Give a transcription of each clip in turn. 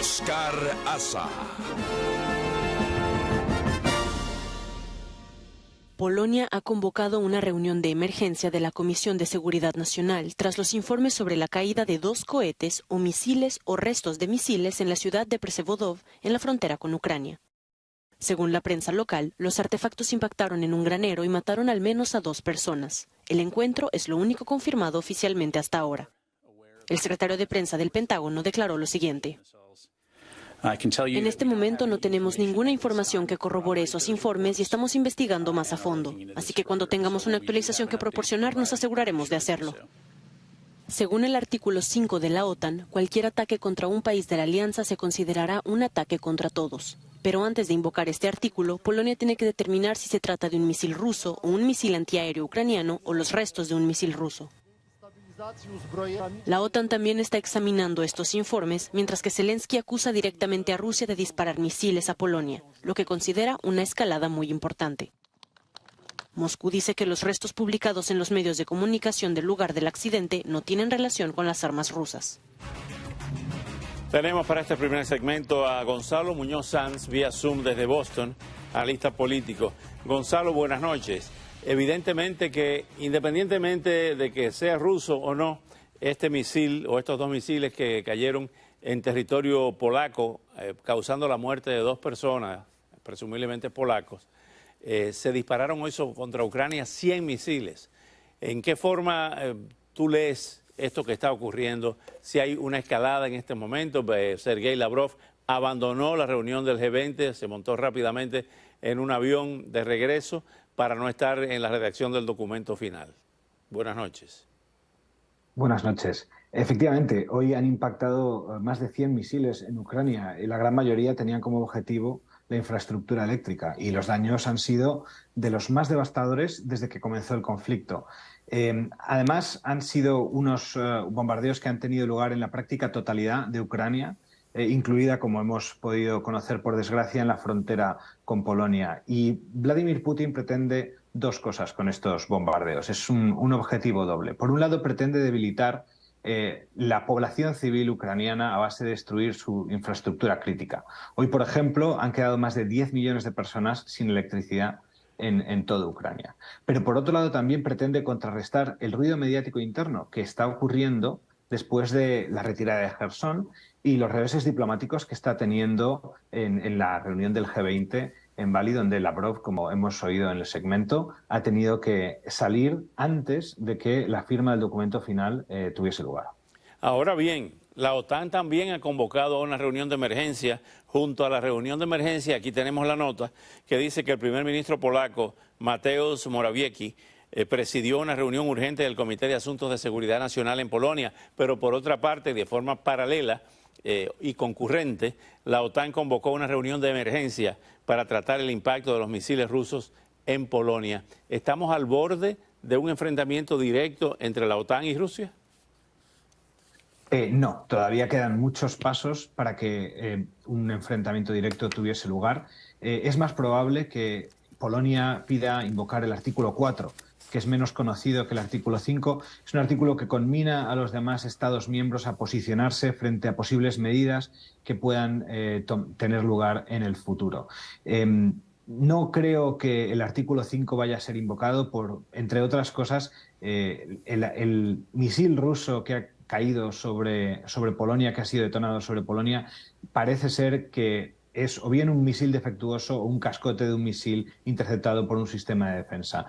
Oscar Aza. Polonia ha convocado una reunión de emergencia de la Comisión de Seguridad Nacional tras los informes sobre la caída de 2 cohetes o misiles o restos de misiles en la ciudad de Przewodow, en la frontera con Ucrania. Según la prensa local, los artefactos impactaron en un granero y mataron al menos a 2 personas. El encuentro es lo único confirmado oficialmente hasta ahora. El secretario de prensa del Pentágono declaró lo siguiente: en este momento no tenemos ninguna información que corrobore esos informes y estamos investigando más a fondo. Así que cuando tengamos una actualización que proporcionar, nos aseguraremos de hacerlo. Según el artículo 5 de la OTAN, cualquier ataque contra un país de la alianza se considerará un ataque contra todos. Pero antes de invocar este artículo, Polonia tiene que determinar si se trata de un misil ruso o un misil antiaéreo ucraniano o los restos de un misil ruso. La OTAN también está examinando estos informes, mientras que Zelensky acusa directamente a Rusia de disparar misiles a Polonia, lo que considera una escalada muy importante. Moscú dice que los restos publicados en los medios de comunicación del lugar del accidente no tienen relación con las armas rusas. Tenemos para este primer segmento a Gonzalo Muñoz Sanz vía Zoom desde Boston, analista político. Gonzalo, buenas noches. Evidentemente que independientemente de que sea ruso o no, este misil o estos 2 misiles que cayeron en territorio polaco, causando la muerte de 2 personas, presumiblemente polacos, se dispararon hoy contra Ucrania 100 misiles. ¿En qué forma tú lees esto que está ocurriendo? Si hay una escalada en este momento, Sergei Lavrov abandonó la reunión del G20, se montó rápidamente en un avión de regreso para no estar en la redacción del documento final. Buenas noches. Buenas noches. Efectivamente, hoy han impactado más de 100 misiles en Ucrania y la gran mayoría tenían como objetivo la infraestructura eléctrica y los daños han sido de los más devastadores desde que comenzó el conflicto. Además, han sido unos bombardeos que han tenido lugar en la práctica totalidad de Ucrania, incluida, como hemos podido conocer por desgracia, en la frontera con Polonia. Y Vladimir Putin pretende 2 cosas con estos bombardeos. Es un objetivo doble. Por un lado, pretende debilitar la población civil ucraniana a base de destruir su infraestructura crítica. Hoy, por ejemplo, han quedado más de 10 millones de personas sin electricidad en toda Ucrania. Pero por otro lado también pretende contrarrestar el ruido mediático interno que está ocurriendo después de la retirada de Jersón y los reveses diplomáticos que está teniendo en la reunión del G20 en Bali, donde Lavrov, como hemos oído en el segmento, ha tenido que salir antes de que la firma del documento final tuviese lugar. Ahora bien, la OTAN también ha convocado a una reunión de emergencia. Junto a la reunión de emergencia, aquí tenemos la nota que dice que el primer ministro polaco, Mateusz Morawiecki, presidió una reunión urgente del Comité de Asuntos de Seguridad Nacional en Polonia, pero por otra parte, de forma paralela y concurrente, la OTAN convocó una reunión de emergencia para tratar el impacto de los misiles rusos en Polonia. ¿Estamos al borde de un enfrentamiento directo entre la OTAN y Rusia? No, todavía quedan muchos pasos para que un enfrentamiento directo tuviese lugar. Es más probable que Polonia pida invocar el artículo 4, que es menos conocido que el artículo 5. Es un artículo que conmina a los demás Estados miembros a posicionarse frente a posibles medidas que puedan tener lugar en el futuro. No creo que el artículo 5 vaya a ser invocado por, entre otras cosas, el misil ruso que ha caído sobre Polonia, que ha sido detonado sobre Polonia, parece ser que es o bien un misil defectuoso o un cascote de un misil interceptado por un sistema de defensa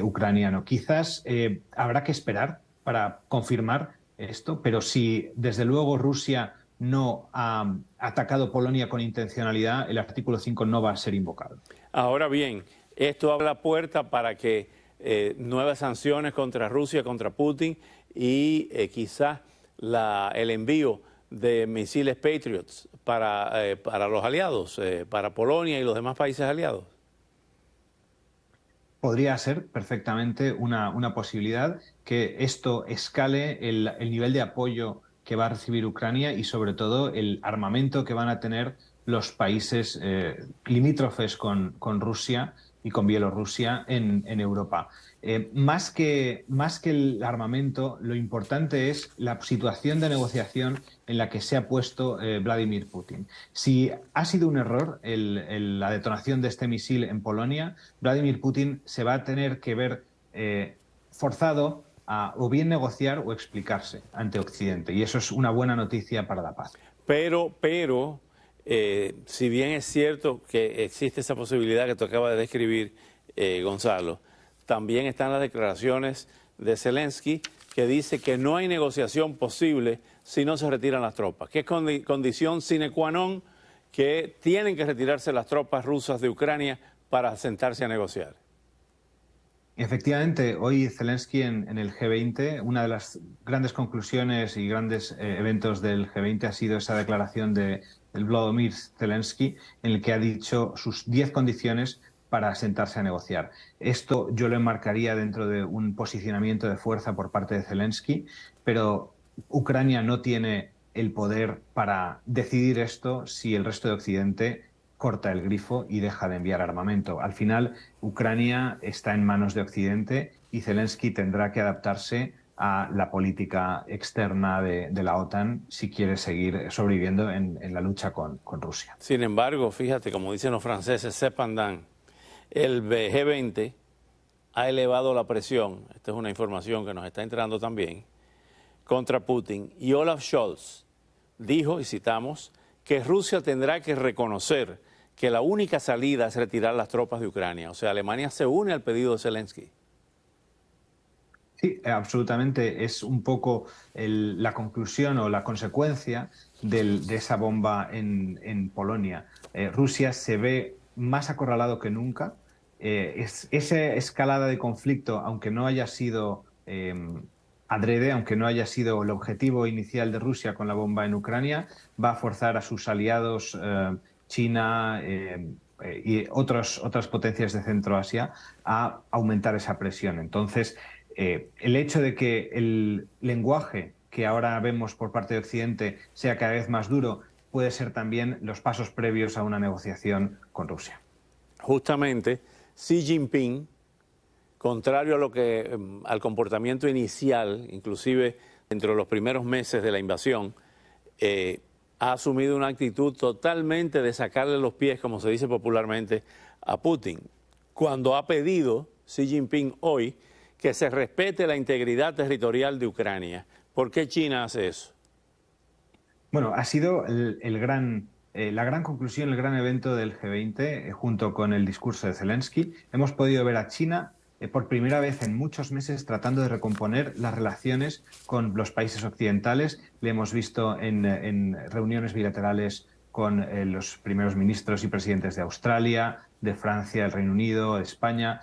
ucraniano. Quizás habrá que esperar para confirmar esto, pero si desde luego Rusia no ha atacado Polonia con intencionalidad, el artículo 5 no va a ser invocado. Ahora bien, esto abre la puerta para que nuevas sanciones contra Rusia, contra Putin y quizás el envío de misiles Patriots para los aliados, para Polonia y los demás países aliados. Podría ser perfectamente una posibilidad que esto escale el nivel de apoyo que va a recibir Ucrania y sobre todo el armamento que van a tener los países limítrofes con Rusia y con Bielorrusia en Europa. Más que el armamento, lo importante es la situación de negociación en la que se ha puesto Vladimir Putin. Si ha sido un error la detonación de este misil en Polonia, Vladimir Putin se va a tener que ver forzado a o bien negociar o explicarse ante Occidente. Y eso es una buena noticia para la paz. Pero si bien es cierto que existe esa posibilidad que tú acabas de describir, Gonzalo, también están las declaraciones de Zelensky que dice que no hay negociación posible si no se retiran las tropas, que es condición sine qua non que tienen que retirarse las tropas rusas de Ucrania para sentarse a negociar. Efectivamente, hoy Zelensky en el G20, una de las grandes conclusiones y grandes eventos del G20 ha sido esa declaración del Volodymyr Zelensky, en el que ha dicho sus 10 condiciones para sentarse a negociar. Esto yo lo enmarcaría dentro de un posicionamiento de fuerza por parte de Zelensky, pero Ucrania no tiene el poder para decidir esto si el resto de Occidente corta el grifo y deja de enviar armamento. Al final, Ucrania está en manos de Occidente y Zelensky tendrá que adaptarse a la política externa de la OTAN si quiere seguir sobreviviendo en la lucha con Rusia. Sin embargo, fíjate, como dicen los franceses, cependant, el G20 ha elevado la presión, esta es una información que nos está entrando también, contra Putin, y Olaf Scholz dijo, y citamos, que Rusia tendrá que reconocer que la única salida es retirar las tropas de Ucrania. O sea, Alemania se une al pedido de Zelensky. Sí, absolutamente. Es un poco la conclusión o la consecuencia de esa bomba en Polonia. Rusia se ve más acorralado que nunca. Esa escalada de conflicto, aunque no haya sido adrede, aunque no haya sido el objetivo inicial de Rusia con la bomba en Ucrania, va a forzar a sus aliados China y otras potencias de Centroasia a aumentar esa presión. Entonces, el hecho de que el lenguaje que ahora vemos por parte de Occidente sea cada vez más duro puede ser también los pasos previos a una negociación con Rusia. Justamente, Xi Jinping, contrario a al comportamiento inicial, inclusive dentro de los primeros meses de la invasión, ha asumido una actitud totalmente de sacarle los pies, como se dice popularmente, a Putin, cuando ha pedido Xi Jinping hoy que se respete la integridad territorial de Ucrania. ¿Por qué China hace eso? Bueno, ha sido la gran conclusión, el gran evento del G20, junto con el discurso de Zelensky. Hemos podido ver a China por primera vez en muchos meses tratando de recomponer las relaciones con los países occidentales. Le hemos visto en reuniones bilaterales con los primeros ministros y presidentes de Australia, de Francia, el Reino Unido, España.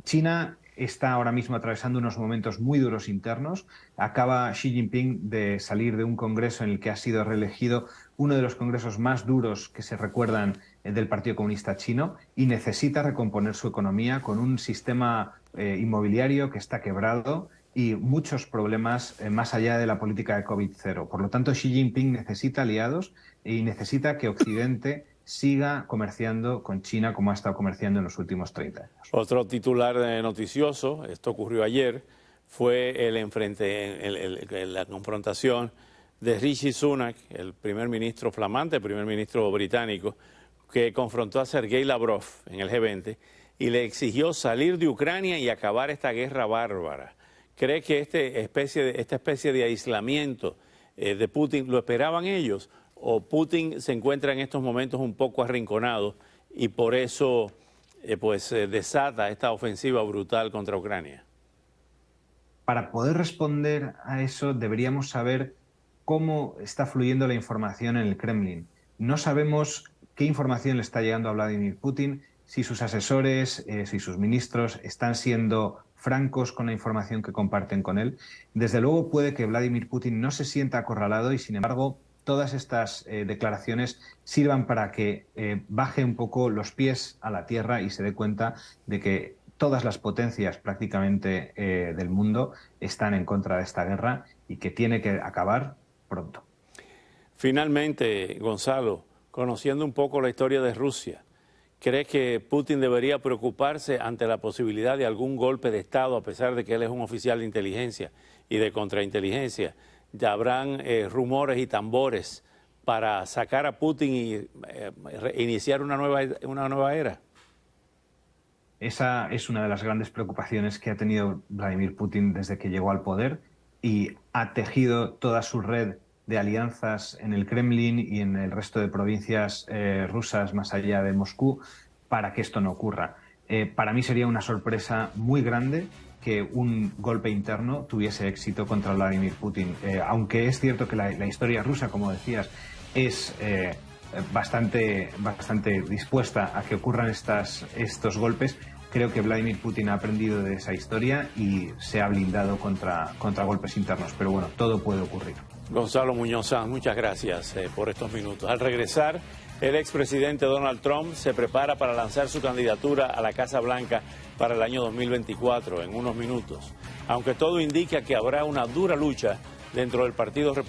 China está ahora mismo atravesando unos momentos muy duros internos. Acaba Xi Jinping de salir de un congreso en el que ha sido reelegido, uno de los congresos más duros que se recuerdan del Partido Comunista Chino, y necesita recomponer su economía con un sistema inmobiliario que está quebrado y muchos problemas más allá de la política de COVID-0. Por lo tanto, Xi Jinping necesita aliados y necesita que Occidente siga comerciando con China como ha estado comerciando en los últimos 30 años. Otro titular noticioso, esto ocurrió ayer, fue la confrontación de Rishi Sunak, el primer ministro flamante, el primer ministro británico, que confrontó a Sergei Lavrov en el G20 y le exigió salir de Ucrania y acabar esta guerra bárbara. ¿Cree que esta especie de aislamiento de Putin lo esperaban ellos? ¿O Putin se encuentra en estos momentos un poco arrinconado y por eso desata esta ofensiva brutal contra Ucrania? Para poder responder a eso deberíamos saber cómo está fluyendo la información en el Kremlin. No sabemos qué información le está llegando a Vladimir Putin, si sus asesores, si sus ministros están siendo francos con la información que comparten con él. Desde luego puede que Vladimir Putin no se sienta acorralado y, sin embargo, todas estas declaraciones sirvan para que baje un poco los pies a la tierra y se dé cuenta de que todas las potencias prácticamente del mundo están en contra de esta guerra y que tiene que acabar pronto. Finalmente, Gonzalo, conociendo un poco la historia de Rusia, ¿Crees que Putin debería preocuparse ante la posibilidad de algún golpe de Estado, a pesar de que él es un oficial de inteligencia y de contrainteligencia? Ya habrán rumores y tambores para sacar a Putin y iniciar una nueva era. Esa es una de las grandes preocupaciones que ha tenido Vladimir Putin desde que llegó al poder y ha tejido toda su red de alianzas en el Kremlin y en el resto de provincias rusas más allá de Moscú para que esto no ocurra. Para mí sería una sorpresa muy grande que un golpe interno tuviese éxito contra Vladimir Putin. Aunque es cierto que la historia rusa, como decías, es bastante dispuesta a que ocurran estos golpes, creo que Vladimir Putin ha aprendido de esa historia y se ha blindado contra golpes internos. Pero bueno, todo puede ocurrir. Gonzalo Muñoz Sanz, muchas gracias por estos minutos. Al regresar, el expresidente Donald Trump se prepara para lanzar su candidatura a la Casa Blanca para el año 2024, en unos minutos. Aunque todo indica que habrá una dura lucha dentro del Partido Republicano.